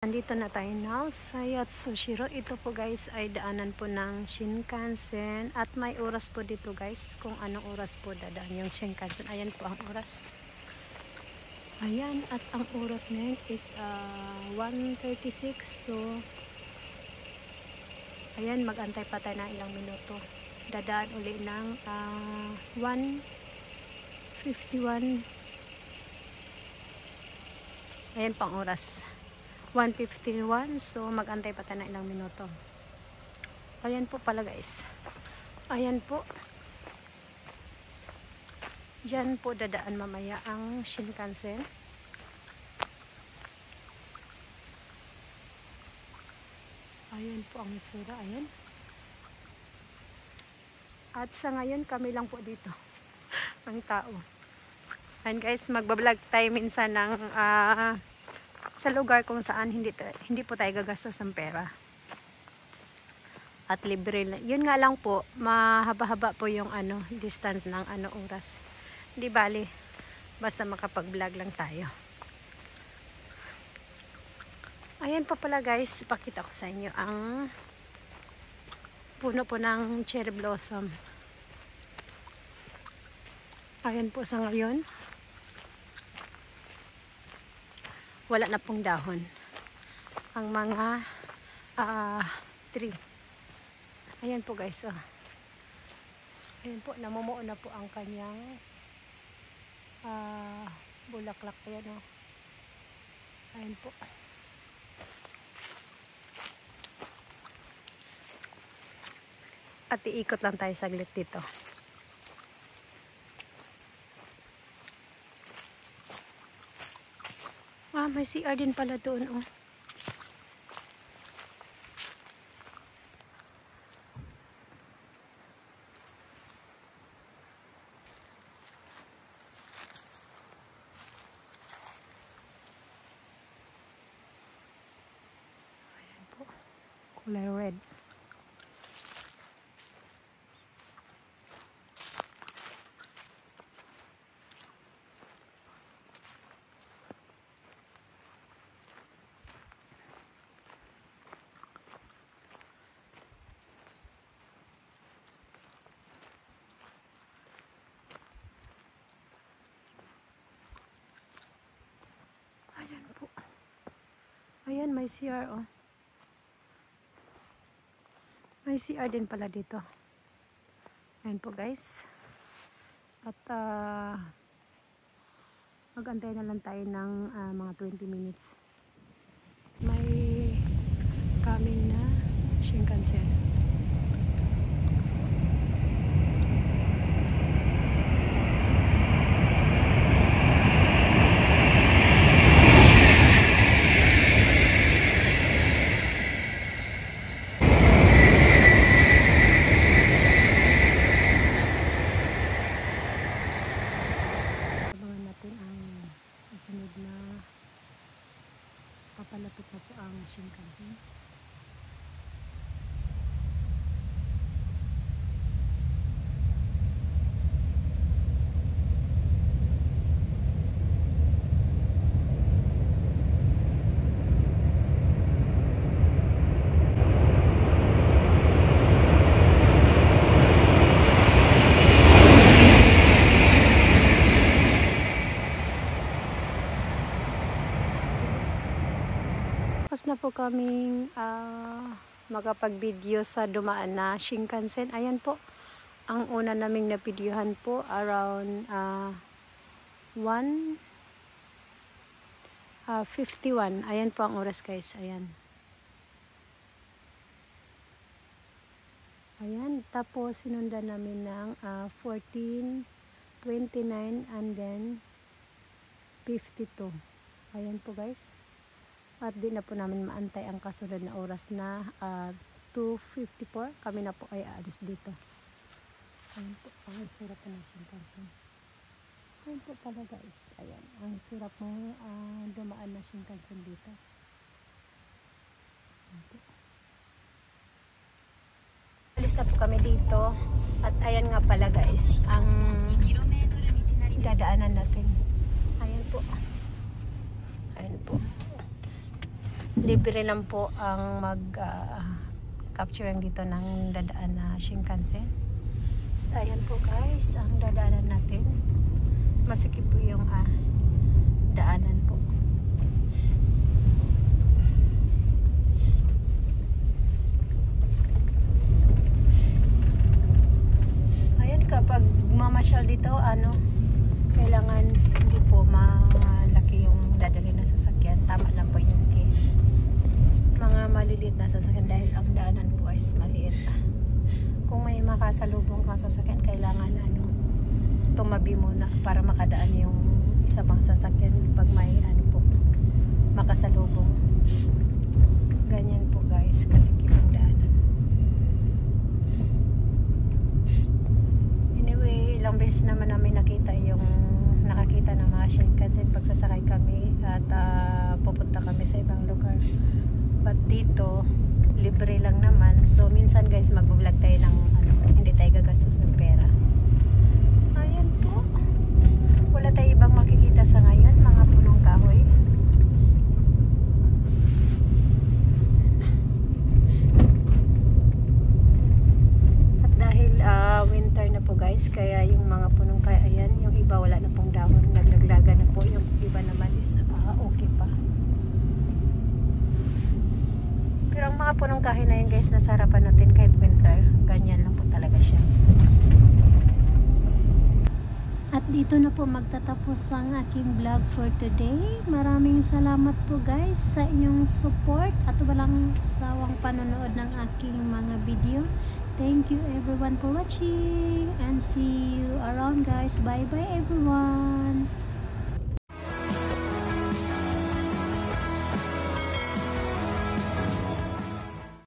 Nandito na tayo now sa Yatsushiro. Ito po guys ay daanan po ng Shinkansen. At may oras po dito guys kung anong oras po dadaan yung Shinkansen. Ayan po ang oras. Ayan, at ang oras ngayon is 1:36. So ayan, mag-antay pa tayo ng ilang minuto. Dadaan uli ng 1:51. Ayan pang oras 1:51. So mag-antay pa tayo ng ilang minuto. Ayan po pala guys. Ayan po. Diyan po dadaan mamaya ang Shinkansen. Ayan po ang itsura. Ayan. At sa ngayon kami lang po dito. Ang tao. Ayan guys, magbablog tayo minsan ng sa lugar kung saan hindi po tayo gagastos ng pera. At libre. Yun nga lang po, mahaba-haba po yung distance ng oras. Hindi bali, basta makapag-vlog lang tayo. Ayan pa pala guys, ipakita ko sa inyo ang puno po ng cherry blossom. Ayan po sa ngayon. Wala na pong dahon ang mga tree. Ayan po guys, oh. Ayan po, namumuo na po ang kanyang bulaklak. Ayan, oh. Ayan po. At iikot lang tayo saglit dito. May CR din pala doon, oh. Ayan po. Kulay red. Ayan, may CR, oh. May CR din pala dito. Ayan po guys. At mag-antay na lang tayo ng mga 20 minutes. May coming na Shinkansen. Papalapit na po ang Shinkansen. Tapos na po kaming makapag-video sa dumaan na Shinkansen. Ayan po, ang una naming na-videohan po around 1:51. Ayan po ang oras guys. Ayan. Ayan, tapos sinundan namin ng 14:29 and then 52. Ayan po guys. At di na po namin maantay ang kasunod na oras na 2:54. Kami na po ay aalis dito. Ayan po, ang itsura po ng Shinkansen. Ayan po pala guys. Ayan, ang itsura po dumaan na Shinkansen dito. Ayan po. Alis na po kami dito. At ayan nga pala guys, ang dadaanan natin. Ayan po. Ayan po. libre lang po ang mag capturing dito ng dadaan na Shinkansen. Ayan po guys, ang dadaanan natin. Masikip po yung daanan po. Ayan, kapag mamasyal dito, kailangan hindi po malaki yung dadali na sasakyan. Tama lang po yung mga maliliit na sasakyan dahil ang daanan po is maliit. Kung may makasalubong kang sasakyan, kailangan tumabi muna para makadaan yung isa pang sasakyan pag may makasalubong. Ganyan po guys, kasi ang daanan. Anyway, ilang beses naman namin nakakita ng mga Shinkansen pagsasakay kami at pupunta kami sa ibang lugar. But dito, libre lang naman. So minsan guys, mag-vlog tayo ng hindi tayo gagastos ng pera. Ayan po. Wala tayo ibang makikita sa ngayon, mga punong kahoy. At dahil winter na po guys, kaya yung mga punong kahoy, ayan, yung iba wala na pong dahon, naglaglaga na po. Yung iba naman is okay pa. Pero ang mga punong kahoy na yun guys, nasa harapan natin kahit winter, ganyan lang po talaga siya. At dito na po magtatapos ang aking vlog for today. Maraming salamat po guys sa inyong support at walang sawang panonood ng aking mga video. Thank you everyone for watching and see you around guys. Bye bye everyone.